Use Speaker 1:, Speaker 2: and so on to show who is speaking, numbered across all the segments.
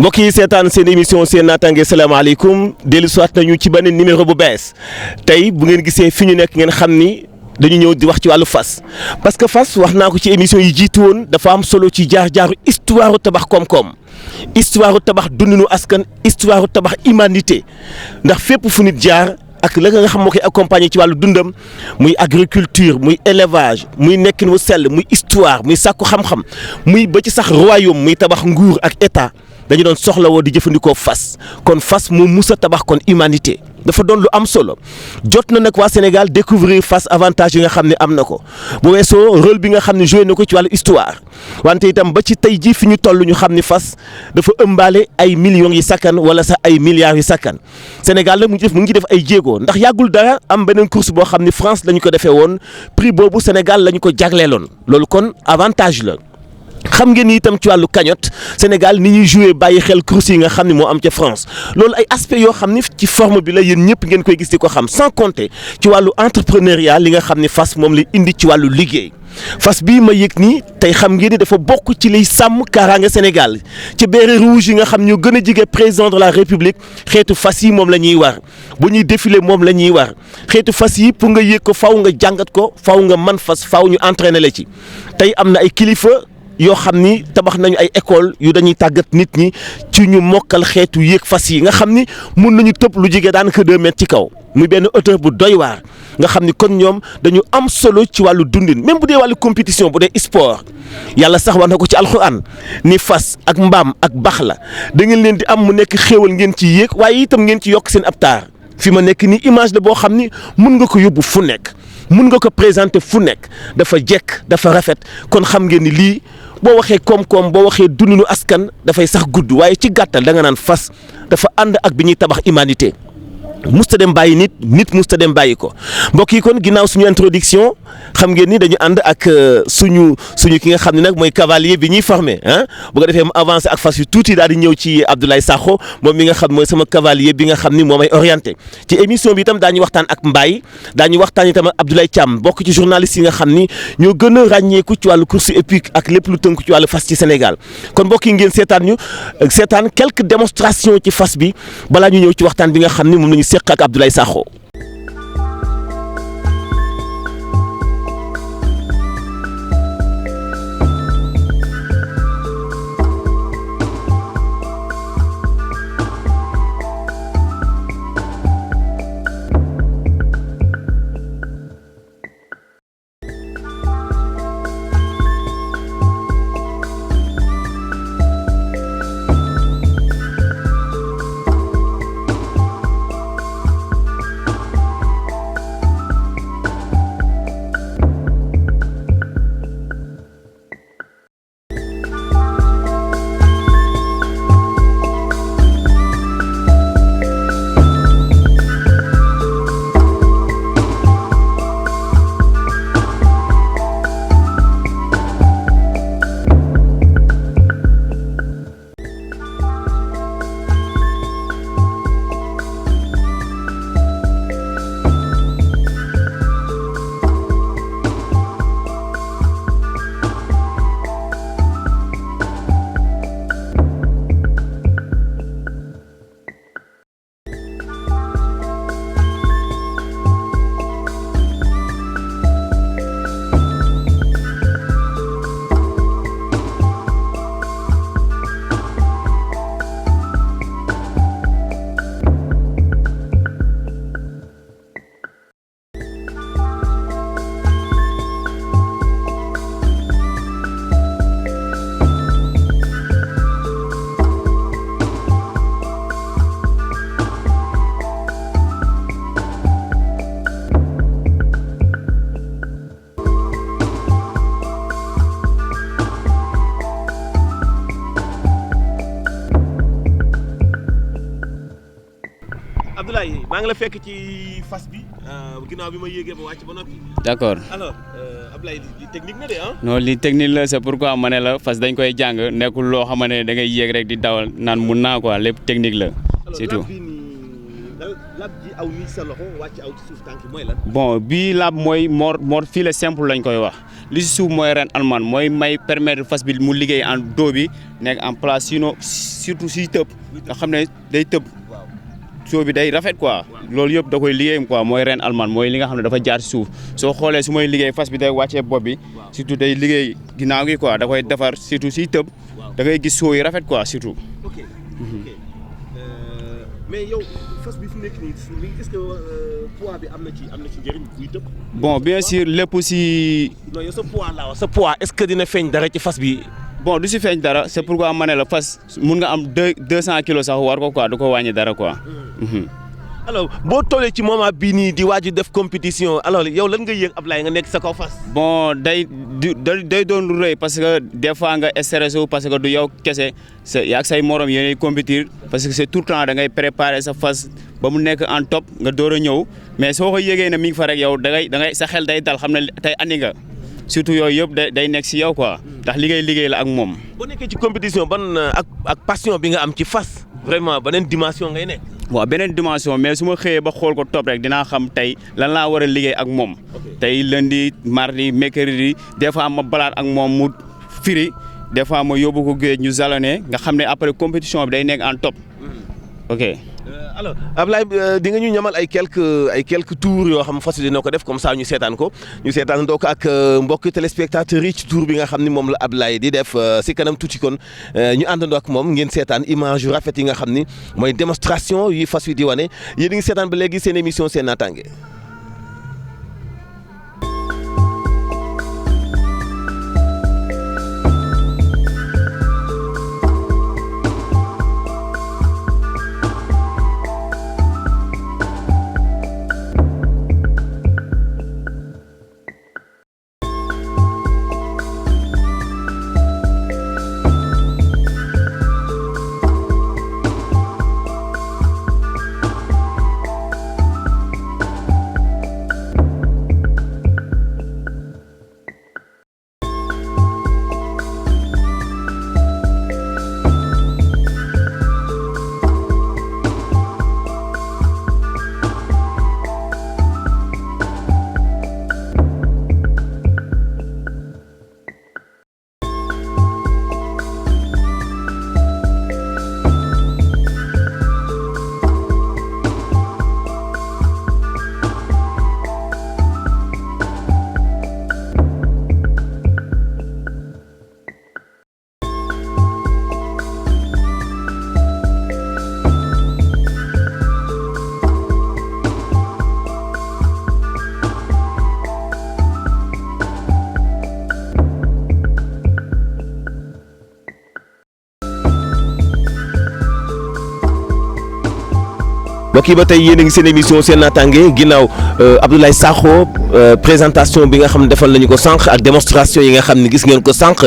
Speaker 1: mbokk yi seetaan seen émission seen naataange salaamaaleykum dellu soit nañu ci benn numéro bu bees tey bu ngeen gisee fi ñu nekk ngeen xam ni dañu ñëw di wax ci wàllu fas parce que fas wax naa ko ci émission yi jiitu woon dafa am solo ci jaar-jaaru histoire tabax koom-koom histoire tabax dundinu askan histoire tabax humanité ndax fépp fu nit jaar ak la nga xam moo koy accompagner ci wàllu dundam muy agriculture muy élevage muy nekkin wu sell muy histoire muy sàkku xam-xam muy ba ci sax royaume muy tabax nguur ak état dañu doon soxlawoo di jëfandikoo fas kon fas mu musa tabax kon humanité dafa doon lu am solo jot na nag waa Sénégal découvrir fas avantage yi nga xam ne am na ko bu weesoo rôle bi nga xam ne joué na ko ci wàllu histoire wante itam ba ci tey jii fi ñu toll ñu xam ni fas dafa ëmbaale ay millions yi sakkan wala sax ay milliards yi sakkan Sénégal nag mu ngi def ay jéego ndax yàggul dara am beneen course boo xam ne France la ñu ko defee woon prix boobu Sénégal la ñu ko jagleeloon loolu kon avantage la. xam ngeen ni itam ci wàllu cagnotte Sénégal ni ñuy joué bàyyi xel course yi nga xam ne moo am ca France loolu ay aspects yoo xam ni ci forme bi la yéen ñëpp ngeen koy gis di ko xam sans compter ci wàllu entrepreneuriat li nga xam ne fas moom la indi ci wàllu liggéey fas bii ma yëg nii tey xam ngeen ni dafa bokk ci liy sàmm kaaraange Sénégal ci béret rouge yi nga xam ñoo gën a jege président de la République xeetu fas yi moom la ñuy war bu ñuy défilé moom la ñuy war xeetu fas yi pour nga yëg ko faw nga jàngat ko faw nga man fas faw ñu entraîné la ci tey am na ay kilifa. yoo xam ni tabax nañu ay école yu dañuy tàggat nit ñi ci ñu mokkal xeetu yéeg fas yi nga xam ni mun nañu tëb lu jege daanaka 2 mètres ci kaw muy benn hauteur bu doy waar nga xam ni kon ñoom dañu am solo ci wàllu dundin même bu dee wàllu compétition bu dee sport yàlla sax wax na ko ci alxuraan ni fas ak mbaam ak bax la da ngeen leen di am mu nekk xéewal ngeen ci yéeg waaye itam ngeen ci yokk seen ab taar fi ma nekk ni image la boo xam ni mun nga ko yóbbu fu nekk mun nga ko présenter fu nekk dafa jekk dafa rafet kon xam ngeen ni lii boo waxee koom-koom boo waxee dundinu askan dafay sax gudd waaye ci gàttal da nga naan fas dafa ànd ak bi ñuy tabax humanité musta dem bàyyi nit musta dem bàyyi ko mbokk yi kon ginnaaw suñu introduction xam ngeen ni dañu ànd ak suñu ki nga xam ne nag mooy cavalier bi ñuy formé ah bu ko defee mu avancé ak fas yu tuuti daal di ñëw ci Abdoulaye Sakho moom mi nga xam mooy sama cavalier bi nga xam ni moo may orienté ci émission bi itam daañu waxtaan ak Mbaye daañu waxtaan itam ak Abdoulaye Thiam bokk ci journaliste yi nga xam ni ñoo gën a ràññeeku ci wàllu course épique ak lépp lu tënku ci wàllu fas ci Sénégal kon mbokk yi ngeen seetaan quelques démonstrations ci fas bi balaa ñu ñëw ci waxtaan bi nga xam ni moom la ñu seq ak Abdoulaye Sakho. Abdoulaye maa ngi la fekk ci fas bi ginnaaw bi ma yéegee ba wàcc ba noppi.
Speaker 2: d'accord
Speaker 1: alors Abdoulaye li technique na de ah.
Speaker 2: non li technique la c'est pourquoi ma ne la fas dañ koy jàng nekkul loo xam ne da ngay yéeg rek di dawal naan mun naa quoi lépp technique la. surtout
Speaker 1: lan laab ji aw nii sa loxo wàcc aw ci suuf tànk mooy lan.
Speaker 2: bon bii laab mooy moo fii la simple lañ koy wax li si suuf mooy ren allemande mooy may permettre fas bi mu liggéey en dos bi nekk en place sinon surtout si tëb nga xam ne day tëb soo bi day rafet quoi loolu yëpp da koy liggéeyam quoi mooy ren allemande mooy li nga xam ne dafa jaar si suuf soo xoolee su may liggéey fas bi day wàccee bopp bi surtout day liggéey ginnaaw gi quoi da koy defar surtout si tëb da ngay gis soo yi rafet quoi surtout.
Speaker 1: ok mais yow fas bi fi nekk nii est-ce que poids bi am na ci njëriñ buy tëb.
Speaker 2: bon bien sûr lépp si.
Speaker 1: non yow sa poids laa wax sa poids est-ce que dina feeñ dara ci fas bi.
Speaker 2: bon du si feeñ dara c'est pourquoi ma ne la fas mun nga am 200 kilos sax war ko quoi du ko wàññi dara quoi.
Speaker 1: alors boo tollee ci moment bii nii di waaj def compétition alors yow lan nga yëg Ablaye nga nekk sa kaw fas.
Speaker 2: bon day doon lu rëy parce que des fois nga stressé wu parce que du yow kese yaa ak say morom yéenay compétir parce que c'est tout le temps da ngay préparer sa fas ba mu nekk en top nga door a ñëw mais soo ko yëgee ne mi ngi fa rek yow da ngay sa xel day dal xam ne tey andi nga surtout yooyu yëpp day nekk si yow quoi ndax liggéey la ak moom.
Speaker 1: boo nekkee ci compétition ban ak passion bi nga am ci fas vraiment beneen dimension ngay nekk.
Speaker 2: waaw beneen dimension mais su ma xëyee ba xool ko topp rek dinaa xam tey lan laa war a liggéey ak moom tey lundi mardi mercredi des fois ma balaat ak moom mu firi des fois ma yóbbu ko géej ñu jalonné nga xam ne après compétition bi day nekk en top ok.
Speaker 1: alors Ablaye di nga ñu ñamal ay quelques tours yoo xam fas dina ko def comme ça ñu seetaan doo ko ak mbokki téléspectateurs yi ci tour bi nga xam ni moom la Ablaye di def si kanam tuuti kon ñu àndandoo ak moom ngeen seetaan image yu rafet yi nga xam ni mooy démonstration yi fas wi di wane yéen a ngi seetaan ba léegi seen émission seen naataange. mbokk yi ba tey yéen a ngi seen émission seen naataange ginnaaw Abdoulaye Sakho présentation bi nga xam ne defal nañu ko sànq ak démonstration yi nga xam ne gis ngeen ko sànq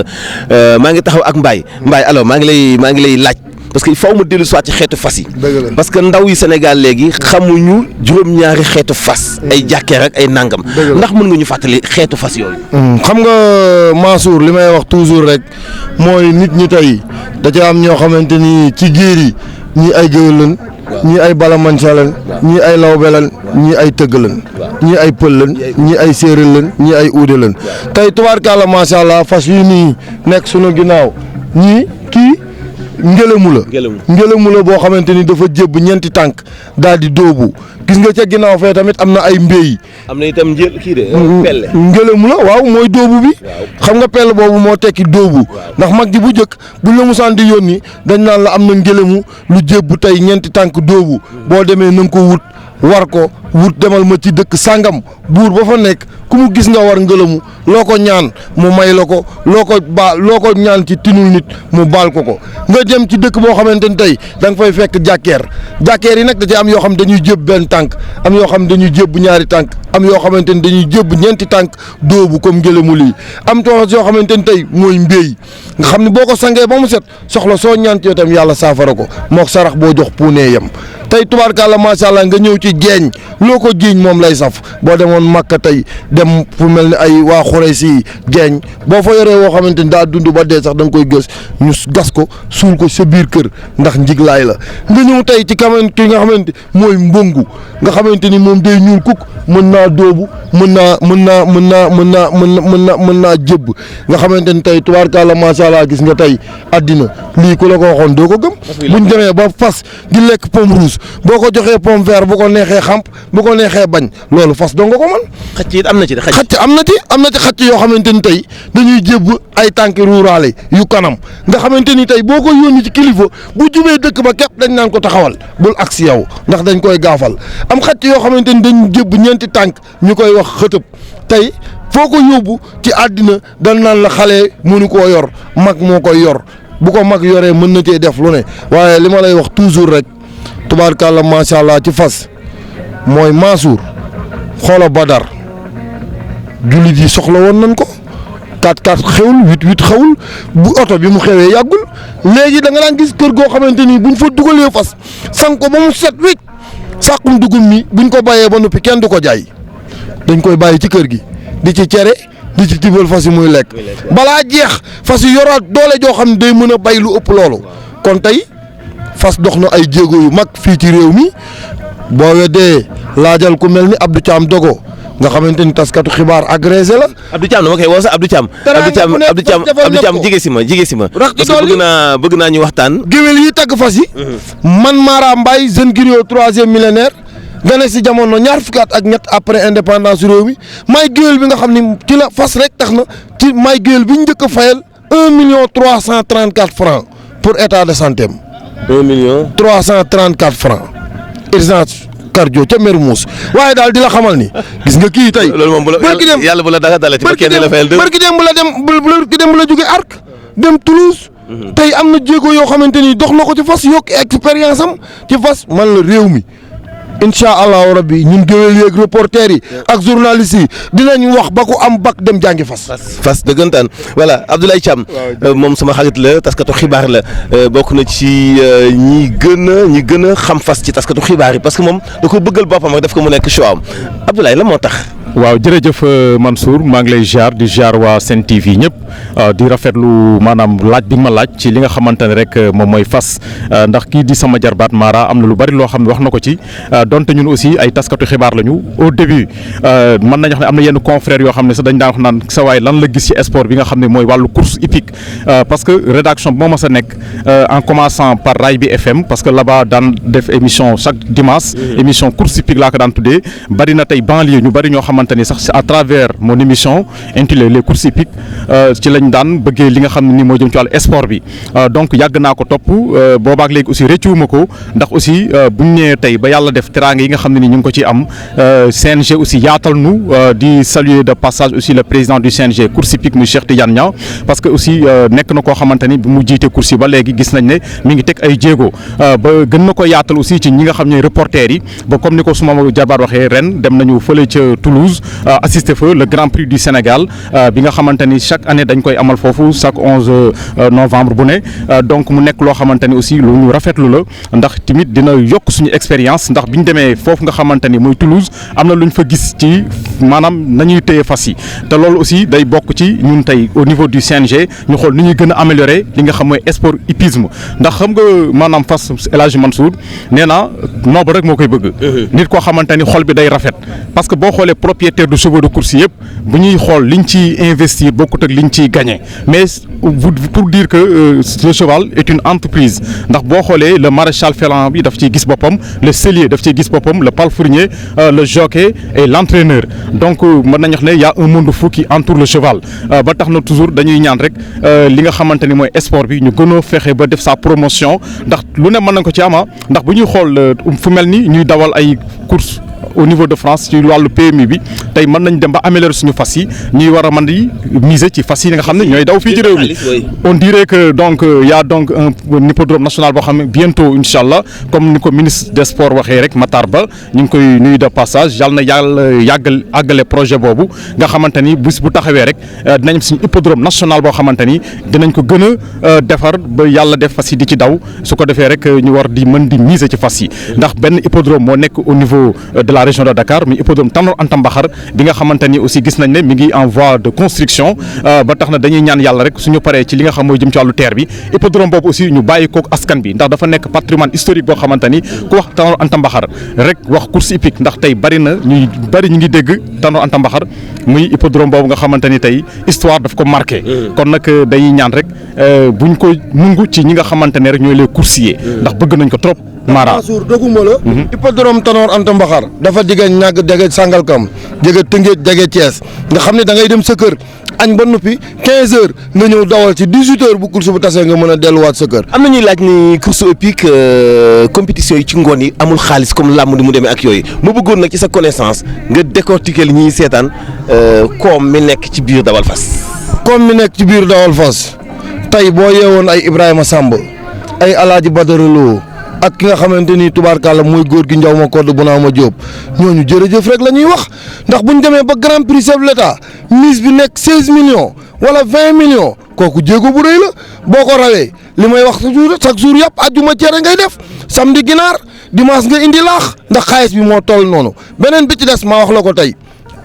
Speaker 1: maa ngi taxaw ak Mbaye alors maa ngi lay laaj parce que il faut mu dellu soit ci xeetu fas yi. parce que ndaw yi Sénégal léegi xamuñu juróom-ñaari xeetu fas. ay jàkkeer ak ay nangam. ndax mën nga ñu fàttali xeetu fas yooyu.
Speaker 3: xam nga Mansour li may wax toujours rek mooy nit ñi tey da ca am ñoo xamante ni ci géer yi ñii ay géwél lañ ñii ay balamanca lañ ñii ay lawbe lañ ñii ay tëgg lañ ñii ay pël lañ ñii ay séeréer lañ ñii ay uude lañ tey tubaarkàlla macha allah fas yi nii nekk sunu ginnaaw ñii kii ngelamu la boo xamante ni dafa jébb ñeenti tànk daal di dóobu gis nga ca ginnaaw fee tamit am na ay mbéy.
Speaker 1: am na itam pelle.
Speaker 3: ngelamu la waaw mooy dóobu bi xam nga pelle boobu moo tekki dóobu ndax mag ji bu njëkk buñ la musaan di yónni dañ naan la am na ngelamu lu jébb tey ñeenti tànk dóobu boo demee na nga ko wut war ko wut demal ma ci dëkk sàngam buur ba fa nekk ku mu gis nga war ngelamu loo ko ñaan mu may la ko loo ko ñaan ci tinul nit mu baal ko nga jëm ci dëkk boo xamante ni tey da nga fay fekk jàkkeer yi nag da ci am yoo xam dañuy jéb benn tànk am yoo xam dañuy jéb ñaari tànk am yoo xamante ni dañuy jébb ñeenti tànk dóobu comme ngelamu lii am fas yoo xamante ni tey mooy mbéy nga xam ne boo ko sangee ba mu set soxla soo ñaan ci itam yàlla saafara ko mook sarax boo jox puunee yem tey tubaarkàlla macha allah nga ñëw ci jeeñ loo ko jiiñ moom lay saf boo demoon Makka tey dem fu mel ni ay waa xure si jeeñ boo fa yoree woo xamante ni daa dund ba dee sax da nga koy gës ñu gas ko suul ko sa biir kër ndax njiglaay la nga ñëw tey ci ki nga xamante mooy mbongu nga xamante ni moom day ñuul kuk mën naa dóobu mën naa jëbb nga xamante ni tey tubaarkàlla macha allah gis nga tey àddina lii ku la ko waxoon doo ko gëm buñ demee ba fas di lekk pomme rouge boo ko joxee pomme vert bu ko neexee xamp bu ko neexee bañ loolu fas doo nga ko mën
Speaker 1: xëcc it am na ci de
Speaker 3: xëcc am na ci xëcc yoo xamante ni tey dañuy jébb ay tànki ruuraale yu kanam nga xamante ni tey boo ko yónni ci kilifa bu jubee dëkk ba képp dañ naan ko taxawal bul agsi yow ndax dañ koy gaafal am xëcc yoo xamante ni dañ jébb ñeenti tànk ñu koy wax xëtëb tey foo ko yóbbu ci àddina dañ naan la xale mënu koo yor mag moo koy yor bu ko mag yoree mën na cee def lu ne waaye li ma lay wax toujours rek tubaarkàlla macha allah ci fas mooy Mansour xoola Badar jullit yi soxla woon nañ ko 4-4 xewul 8-8 xewul bu oto bi mu xewee yàggul léegi da nga daan gis kër goo xamante ni buñ fa dugalee fas sang ko ba mu set wécc sàqum dugub mi buñ ko bàyyee ba noppi kenn du ko jaay dañ koy bàyyi ci kër gi di ci cere di ci tibal fas yi muy lekk balaa jeex fas yi yoraat doole joo xam ne day mën a bay lu ëpp loolu kon tey fas dox na ay jéego yu mag fii ci réew mi boo weddee laajal ku mel ni Abdou Thiam Dogo nga xamante ni taskatu xibaar agrégé la.
Speaker 1: Abdou Thiam dama koy woo sax Abdou Thiam. Abdou Thiam jige si ma. parce que bëgg naa ñu waxtaan.
Speaker 3: géwél yi tagg fas yi. man Mara Mbaye jeune griot 3e millénaire. gane si jamono ñaar fukki at ak ñett après indépendance réew mi may géwél bi nga xam ni ci la fas rek tax na ci may géwél bi ñu njëkk a fayal 1 334 francs pour état de santé am.
Speaker 1: 1
Speaker 3: 334 francs urgence cardio ca Mermoz waaye daal di la xamal ni gis nga kii tey.
Speaker 1: loolu moom bu la yàlla bu la dara dalee ci ba kenn la fayal
Speaker 3: barki dem bu la jógee Arc dem Toulouse. tey am na jéego yoo xamante ni dox na ko ci fas yokk expérience am ci fas man la réew mi. incha allahu rabbi ñun géwél yeeg reporter yi ak journalistes yi dinañ wax ba ko am bak dem jàngi fas.
Speaker 1: fas dëggantaan voilà Abdoulaye Thiam moom sama xarit la taskatu xibaar la bokk na ci ñi gën a xam fas ci taskatu xibaar yi parce que moom da ko bëggal boppam rek daf ko mu nekk choix am Abdoulaye la moo tax.
Speaker 4: waaw jërëjëf Mansour maa ngi lay ziar waa Sen TV ñëpp di rafetlu maanaam laaj bi ma laaj ci li nga xamante ne rek moom mooy fas ndax kii di sama jarbaat Mara am na lu bari loo xam ne wax na ko ci donte ñun aussi ay taskatu xibaar lañu au début mën nañu wax ne am na yenn confrères yoo xam ne sax dañ daan wax naan sa waay lan la gis ci sport bi nga xam ne mooy wàllu course hippique parce que rédaction bi moo ma sa nekk en commençant par Rail bi FM parce que là-bas daan def émission chaque dimanche émission course hippique laa ko daan tuddee bari na tey banlieue ñu bari ñoo xamante ni sax à travers mon émission intitulée les courses hippiques ci lañ daan bëggee li nga xam ne ni moo jëm ci wàllu sport bi donc yàgg naa ko topp boobaak léegi aussi rëccuwuma ko ndax aussi buñ ñëwee tey ba yàlla def teraanga yi nga xam ne ni ñu ngi ko ci am CNG aussi yaatal nu di saluer de passage aussi le président du CNG course hippique muy Cheikh Tidiane Niang parce que aussi nekk na koo xamante ni bi mu jiite course yi ba léegi gis nañ ne mi ngi teg ay jéego ba gën na ko yaatal aussi ci ñi nga xam ne reporters yi ba comme ni ko suma jarbaat waxee ren dem nañu fële ca Toulouse assister fa le Grand Prix du Sénégal bi nga xamante ni chaque année dañ koy amal foofu chaque 11 novembre bu ne donc mu nekk loo xamante ni aussi lu ñu rafetlu la ndax tamit dina yokk suñu expérience ndax bi ñu demee foofu nga xamante ni mooy Toulouse am na lu ñu fa gis ci maanaam nañuy téye fas yi te loolu aussi day bokk ci ñun tey au niveau du CNG ñu xool ni ñuy gën a améliorer li nga xam mooy sport hippisme ndax xam nga maanaam fas El Hadj Mansour nee na noobu rek moo koy bëgg. nit koo xamante ni xol bi day rafet parce que boo xoolee propriétaire de chevaux de course yëpp bu ñuy xool liñ ciy investir bokkut ak liñ ciy gagné mais pour dire que le cheval est une entreprise ndax boo xoolee le maréchal Ferrand bi daf ciy gis boppam le sellier daf ciy gis boppam le palefrenier le jockey et l'entraîneur donc mën nañu wax ne y a un monde fou qui entoure le cheval ba tax na toujours dañuy ñaan rek li nga xamante ni mooy sport bi ñu gën a fexe ba def sa promotion ndax lu ne mën nañ ko ci ama ndax bu ñuy xool fu mel ni ñuy dawal ay course au niveau de France ci wàllu PMI bi tey mën nañ dem ba améliorer suñu fas yi ñuy war a mën di miser ci fas yi nga xam ne ñooy daw fii ci réew mi. On dirait que donc y a donc un hippodrome national boo xam ne bientôt incha allah comme ni ko ministre des sports waxee rek Matar Ba ñu ngi koy nuyu de passage yàlla na yàggal àggale projet boobu nga xamante ni bis bu taxawee rek dinañ am suñu hippodrome national boo xamante ni dinañ ko gën a defar ba yàlla def fas yi di ci daw su ko defee rek ñu war di mën di miser ci fas yi ndax benn hippodrome moo nekk au niveau de la région de Dakar mi hippodrome Tanor Anta Mbaxar bi nga xamante ni aussi gis nañ ne mi ngi en voie de construction ba tax na dañuy ñaan yàlla rek suñu paree ci li nga xam mooy jëm ci wàllu terre bi hippodrome boobu aussi ñu bàyyi kook askan bi ndax dafa nekk patrimoine historique boo xamante ni ku wax Tanor Anta Mbaxar rek wax course hippique ndax tey bari na ñu ngi dégg Tanor Anta Mbaxar muy hippodrome boobu nga xamante ni tey histoire daf ko marqué kon nag dañuy ñaan rek buñ ko nungu ci ñi nga xamante ne rek ñooy les coursiers ndax bëgg nañ ko trop Mara
Speaker 3: Mansour doguma la hippodrome Tanor Anta Mbaxar dafa digge ñàgg dege Sangalkam jege Tëngéej jege Thiès nga xam ne da ngay dem sa kër añ ba noppi 15 heures nga ñëw dawal ci 18 heures bu course bu tasee nga mën a delluwaat sa kër.
Speaker 1: am na ñuy laaj ni course hippique compétition yi ci ngoon yi amul xaalis comme làmb ni mu demee ak yooyu ma bëggoon nag ci sa connaissance nga décortiquer li ñuy seetaan koom mi nekk ci biir dawal fas.
Speaker 3: koom mi nekk ci biir dawal fas tey boo yeewoon ay Ibrahima Samb ay Alaaji Badara Lo ak ki nga xamante ni tubaarkàlla mooy góor gi njaw ma kodd bu naa ma jóob ñooñu jërëjëf rek la ñuy wax ndax bu ñu demee ba grand prix chef de l'État mise bi nekk 16 millions wala 20 millions kooku jéego bu rëy la boo ko rawee li may wax chaque jour yàpp àjjuma cere ngay def samedi ginaar dimanche nga indi laax ndax xaalis bi moo toll noonu beneen bi ci des maa wax la ko tey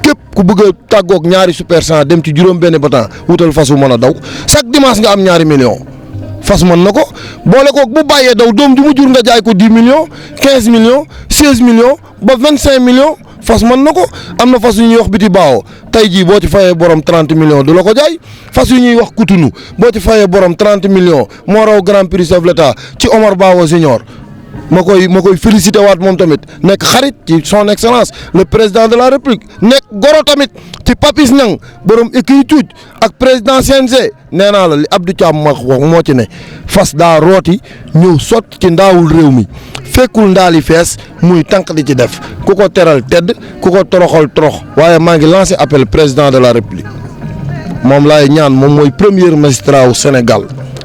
Speaker 3: képp ku bëgg a tàggoog ñaari super 100 dem ci juróom benn batan wutal fas wu mën a daw chaque dimanche nga am ñaari millions. fas mën na ko boole ko bu bàyyee daw doom ju mu jur nga jaay ko 10 millions 15 millions 16 millions ba 25 millions fas mën na ko am na fas yu ñuy wax biti baawo tey jii boo ci fayee borom 30 millions du la ko jaay fas yu ñuy wax kutunu boo ci fayee borom 30 millions moo raw grand prix chef de l'État ci Omar Bawo Senior ma koy félicité waat moom tamit nekk xarit ci son excellence le président de la république nekk goro tamit ci Papis Niang borom écurie Cuuj ak président CNG nee naa la li Abdou Thiam wax moo ci ne fas daa rooti ñëw sotti ci ndaawul réew mi fekkul ndaali fees muy tànk di ci def ku ko teral tedd ku ko toroxal torox waaye maa ngi lancé appel président de la république moom laay ñaan moom mooy premier magistrat wu Sénégal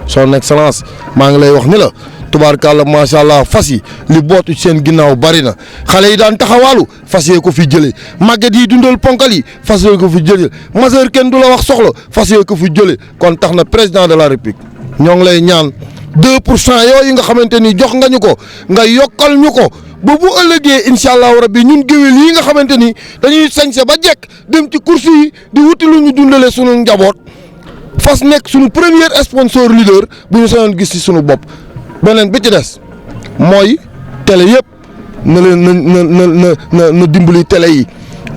Speaker 3: son excellence maa ngi lay wax ni la tubaarkàlla macha allah fas yi li bootu seen ginnaaw bari na xale yi daan taxawaalu fas yee ko fi jëlee màgget yi dundal ponkal yi fas yee ko fi jëlee majeur kenn du la wax soxla fas yee ko fi jëlee kon tax na président de la république ñoo ngi lay ñaan 2% yooyu nga xamante ni jox nga ñu ko nga yokkal ñu ko ba bu ëllëgee incha allahu rabbi ñun géwél yi nga xamante ni dañuy sañse ba jekk dem ci course yi di wuti lu ñu dundalee sunu njaboot fas nekk sunu premier sponsor leader bu ñu sañoon gis ci sunu bopp. beneen bi ci des mooy télé yëpp na leen na dimbali télé yi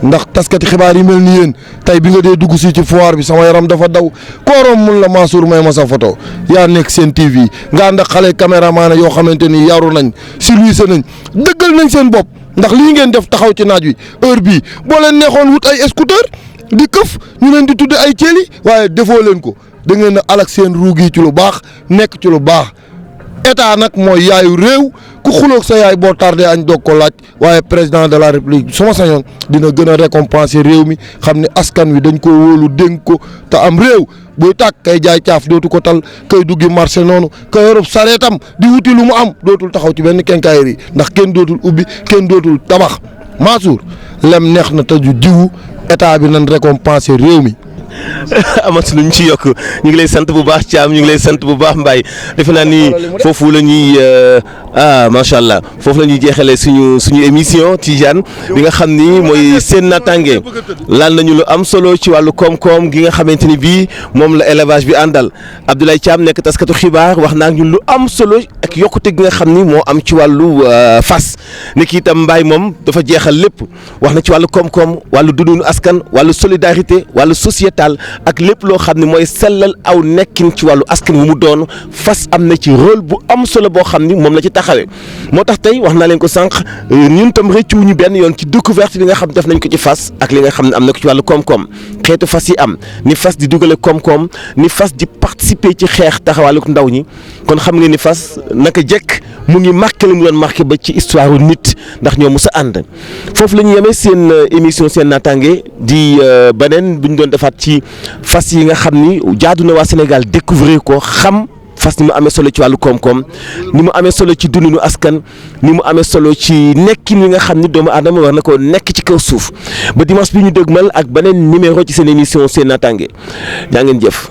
Speaker 3: ndax taskati xibaar yi mel ni yéen tey bi nga dee dugg si ci foire bi sama yaram dafa daw kooroom mun la Mansour may ma sa photo yaa nekk seen TV nga ànd ak xale caméraman yoo xamante ni yaru nañ silvissé nañ dëggal nañ seen bopp ndax lii ngeen def taxaw ci naaj wi heure bii boo leen neexoon wut ay scooter di këf ñu leen di tudde ay ceeli waaye defoo leen ko da ngeen a alak seen ruug yi ci lu baax nekk ci lu baax. état nag mooy yaayu réew ku xuloog sa yaay boo tardé añ doog ko laaj waaye président de la république su ma sañoon dina gën a récompenser réew mi xam ne askan wi dañ ko wóolu dénk ko te am réew buy tàkk kay jaay caaf dootu ko tal kay duggi marché noonu kay yorub sareetam di wuti lu mu am dootul taxaw ci benn quincaillerie ndax kenn dootul ubbi kenn dootul tabax Mansour lem neex na te ju jiwu état bi nañ récompenser réew mi.
Speaker 1: amatu lu ñu ci yokk ñu ngi lay sant bu baax Thiam ñu ngi lay sant bu baax Mbaye defe naa ni foofu la ñuy macha allah foofu la ñuy jeexalee suñu émission Tidiane bi nga xam ni mooy seen naataange laal nañu lu am solo ci wàllu koom-koom gi nga xamante ni bii moom la élevage bi àndal Abdoulaye Thiam nekk taskatu xibaar wax naa ñun lu am solo ak yokkute gi nga xam ni moo am ci wàllu fas ni ki itam Mbaye moom dafa jeexal lépp wax na ci wàllu koom-koom wàllu dundinu askan wàllu solidarité wàllu sociétal ak lépp loo xam ne mooy sellal aw nekkin ci wàllu askan wu mu doon fas am na ci rôle bu am solo boo xam ni moom la ci taxawee moo tax tey wax naa leen ko sànq ñun tam rëccuwuñu benn yoon ci découverte bi nga xam def nañ ko ci fas ak li nga xam ne am na ko ci wàllu koom-koom xeetu fas yi am ni fas di dugale koom-koom ni fas di participer ci xeex taxawaalu ndaw ñi kon xam nga ni fas naka jekk mu ngi marqué li mu doon marqué ba ci histoire nit ndax ñoo mës a ànd foofu la ñu yemee seen émission seen naataange di beneen bu ñu doon defaat ci fas yi nga xam ni jaadu na waa Sénégal découvrir ko xam fas ni mu amee solo ci wàllu koom-koom ni mu amee solo ci dundinu askan ni mu amee solo ci nekkin wi nga xam ni doomu aadama war na ko nekk ci kaw suuf ba dimanche bi ñu dëgmal ak beneen numéro ci seen émission seen naataange jaa ngeen jëf.